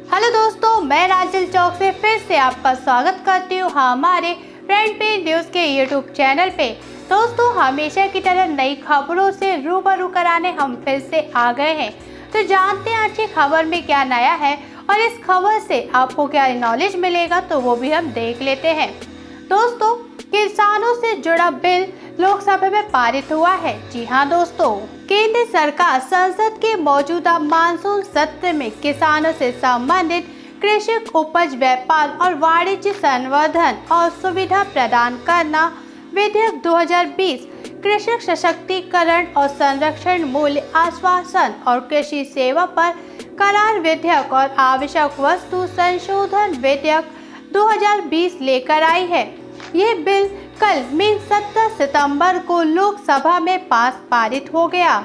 Hello दोस्तों, मैं राजल चौक से फिर से आपका स्वागत करती हूँ हमारे फ्रंट पेज न्यूज़ के यूट्यूब चैनल पे। दोस्तों, हमेशा की तरह नई खबरों से रूबरू कराने हम फिर से आ गए हैं। तो जानते हैं आज की खबर में क्या नया है और इस खबर से आपको क्या नॉलेज मिलेगा, तो वो भी हम देख लेते हैं। दोस्तों, किसानों से जुड़ा बिल लोकसभा में पारित हुआ है। जी हाँ दोस्तों, केंद्र सरकार संसद के मौजूदा मानसून सत्र में किसानों से संबंधित कृषि उपज व्यापार और वाणिज्य संवर्धन और सुविधा प्रदान करना विधेयक 2020, कृषक सशक्तिकरण और संरक्षण मूल्य आश्वासन और कृषि सेवा पर करार विधेयक और आवश्यक वस्तु संशोधन विधेयक 2020 लेकर आई है। ये बिल कल 17 सितंबर को लोकसभा में पारित हो गया।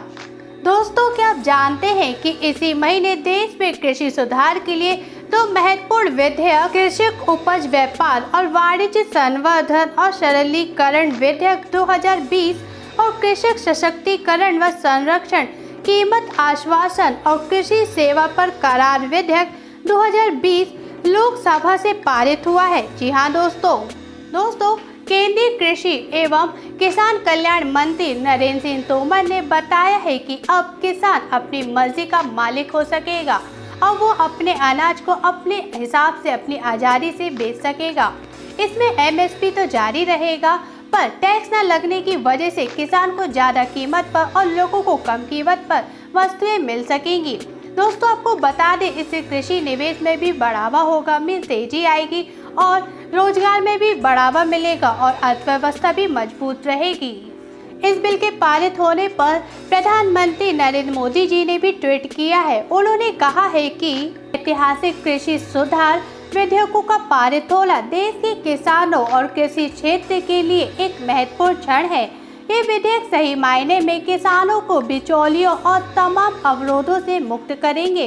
दोस्तों, क्या आप जानते हैं कि इसी महीने देश में कृषि सुधार के लिए दो महत्वपूर्ण विधेयक कृषि उपज व्यापार और वाणिज्य संवर्धन और सरलीकरण विधेयक 2020 और कृषक सशक्तिकरण व संरक्षण कीमत आश्वासन और कृषि सेवा पर करार विधेयक 2020 लोकसभा से पारित हुआ है। जी हाँ दोस्तों, केंद्रीय कृषि एवं किसान कल्याण मंत्री नरेंद्र सिंह तोमर ने बताया है कि अब किसान अपनी मर्जी का मालिक हो सकेगा और वो अपने अनाज को अपने हिसाब से अपनी आज़ादी से बेच सकेगा। इसमें एमएसपी तो जारी रहेगा, पर टैक्स न लगने की वजह से किसान को ज़्यादा कीमत पर और लोगों को कम कीमत पर वस्तुएं मिल सकेंगी। दोस्तों, आपको बता दें, इससे कृषि निवेश में भी बढ़ावा होगा, तेजी आएगी और रोजगार में भी बढ़ावा मिलेगा और अर्थव्यवस्था भी मजबूत रहेगी। इस बिल के पारित होने पर प्रधानमंत्री नरेंद्र मोदी जी ने भी ट्वीट किया है। उन्होंने कहा है कि ऐतिहासिक कृषि सुधार विधेयकों का पारित होना देश के किसानों और कृषि क्षेत्र के लिए एक महत्वपूर्ण क्षण है। ये विधेयक सही मायने में किसानों को बिचौलियों और तमाम अवरोधों से मुक्त करेंगे।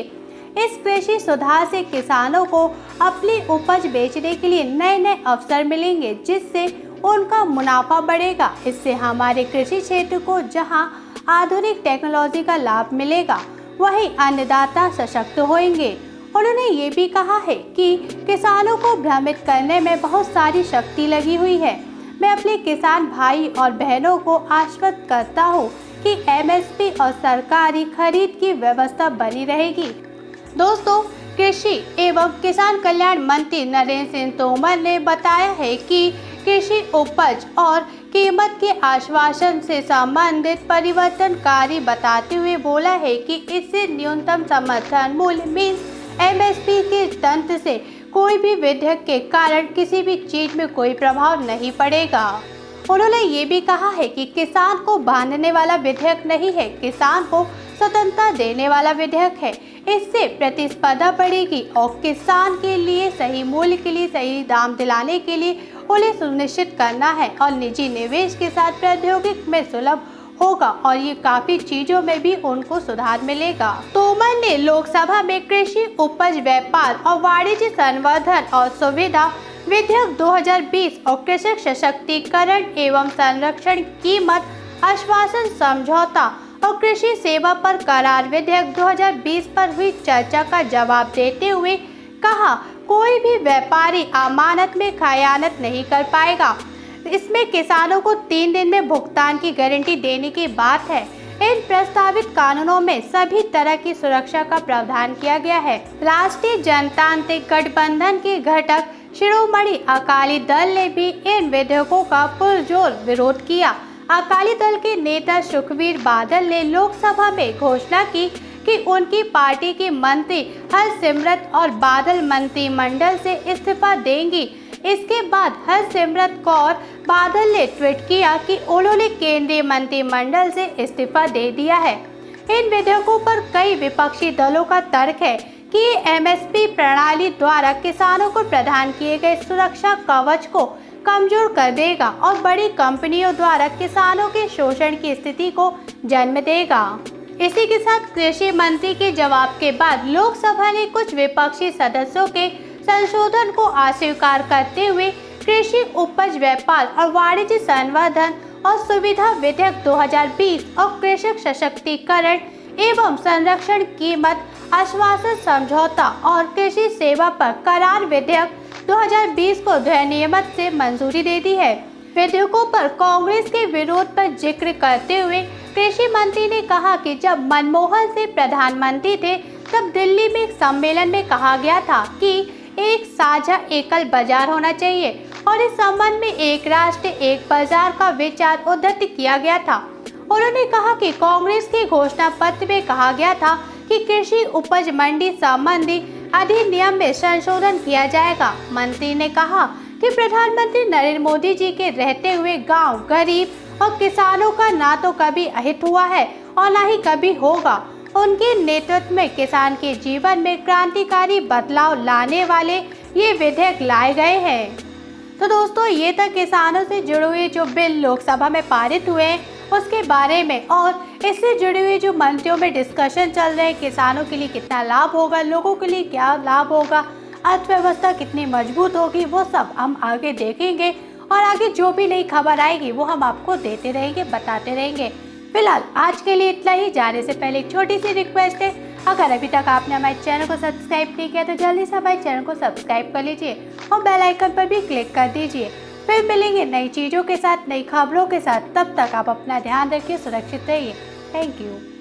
इस कृषि सुधार से किसानों को अपनी उपज बेचने के लिए नए नए अवसर मिलेंगे, जिससे उनका मुनाफा बढ़ेगा। इससे हमारे कृषि क्षेत्र को जहां आधुनिक टेक्नोलॉजी का लाभ मिलेगा, वहीं अन्नदाता सशक्त होंगे। उन्होंने ये भी कहा है कि किसानों को भ्रमित करने में बहुत सारी शक्ति लगी हुई है। मैं अपने किसान भाई और बहनों को आश्वस्त करता हूँ कि एमएसपी और सरकारी खरीद की व्यवस्था बनी रहेगी। दोस्तों, कृषि एवं किसान कल्याण मंत्री नरेंद्र सिंह तोमर ने बताया है कि कृषि उपज और कीमत के आश्वासन से संबंधित परिवर्तनकारी बताते हुए बोला है कि इससे न्यूनतम समर्थन मूल्य एमएसपी के तंत्र से कोई भी विधेयक के कारण किसी भी चीज में कोई प्रभाव नहीं पड़ेगा। उन्होंने ये भी कहा है कि किसान को बांधने वाला विधेयक नहीं है, किसान को स्वतंत्रता देने वाला विधेयक है। इससे प्रतिस्पर्धा बढ़ेगी और किसान के लिए सही मूल्य के लिए सही दाम दिलाने के लिए उन्हें सुनिश्चित करना है और निजी निवेश के साथ प्रौद्योगिकी में सुलभ होगा और ये काफी चीजों में भी उनको सुधार मिलेगा। तोमर ने लोकसभा में कृषि उपज व्यापार और वाणिज्य संवर्धन और सुविधा विधेयक 2020 और कृषक सशक्तिकरण एवं संरक्षण कीमत आश्वासन समझौता और कृषि सेवा पर करार विधेयक 2020 पर हुई चर्चा का जवाब देते हुए कहा, कोई भी व्यापारी अमानत में खयानत नहीं कर पाएगा। इसमें किसानों को 3 दिन में भुगतान की गारंटी देने की बात है। इन प्रस्तावित कानूनों में सभी तरह की सुरक्षा का प्रावधान किया गया है। राष्ट्रीय जनतांत्रिक गठबंधन के घटक शिरोमणि अकाली दल ने भी इन विधेयकों का पुरजोर विरोध किया। अकाली दल के नेता सुखबीर बादल ने लोकसभा में घोषणा की कि उनकी पार्टी की मंत्री हरसिमरत और बादल मंत्रिमंडल से इस्तीफा देंगी। इसके बाद हरसिमरत कौर बादल ने ट्वीट किया कि उन्होंने केंद्रीय मंत्रिमंडल से इस्तीफा दे दिया है। इन विधेयकों पर कई विपक्षी दलों का तर्क है कि एमएसपी प्रणाली द्वारा किसानों को प्रदान किए गए सुरक्षा कवच को कमजोर कर देगा और बड़ी कंपनियों द्वारा किसानों के शोषण की स्थिति को जन्म देगा। इसी के साथ कृषि मंत्री के जवाब के बाद लोकसभा ने कुछ विपक्षी सदस्यों के संशोधन को अस्वीकार करते हुए कृषि उपज व्यापार और वाणिज्य संवर्धन और सुविधा विधेयक 2020 और कृषक सशक्तिकरण एवं संरक्षण कीमत आश्वासन समझौता और कृषि सेवा पर करार विधेयक 2020 को ध्वनिमत से मंजूरी दे दी है। विधेयकों पर कांग्रेस के विरोध पर जिक्र करते हुए कृषि मंत्री ने कहा कि जब मनमोहन सिंह प्रधानमंत्री थे तब दिल्ली में एक सम्मेलन में कहा गया था कि एक साझा एकल बाजार होना चाहिए और इस संबंध में एक राष्ट्र एक बाजार का विचार उद्धृत किया गया था। उन्होंने कहा कि कांग्रेस के घोषणा पत्र में कहा गया था कि कृषि उपज मंडी संबंधी अधिनियम में संशोधन किया जाएगा। मंत्री ने कहा कि प्रधानमंत्री नरेंद्र मोदी जी के रहते हुए गांव, गरीब और किसानों का ना तो कभी अहित हुआ है और ना ही कभी होगा। उनके नेतृत्व में किसान के जीवन में क्रांतिकारी बदलाव लाने वाले ये विधेयक लाए गए हैं। तो दोस्तों, ये तक किसानों से जुड़े हुए जो बिल लोकसभा में पारित हुए हैं उसके बारे में, और इससे जुड़े हुए जो मंत्रियों में डिस्कशन चल रहे हैं, किसानों के लिए कितना लाभ होगा, लोगों के लिए क्या लाभ होगा, अर्थव्यवस्था कितनी मजबूत होगी, वो सब हम आगे देखेंगे और आगे जो भी नई खबर आएगी वो हम आपको देते रहेंगे, बताते रहेंगे। फिलहाल आज के लिए इतना ही। जाने से पहले एक छोटी सी रिक्वेस्ट है, अगर अभी तक आपने हमारे चैनल को सब्सक्राइब नहीं किया तो जल्दी से हमारे चैनल को सब्सक्राइब कर लीजिए और बेल आइकन पर भी क्लिक कर दीजिए। फिर मिलेंगे नई चीज़ों के साथ, नई खबरों के साथ। तब तक आप अपना ध्यान रखिए, सुरक्षित रहिए। Thank you.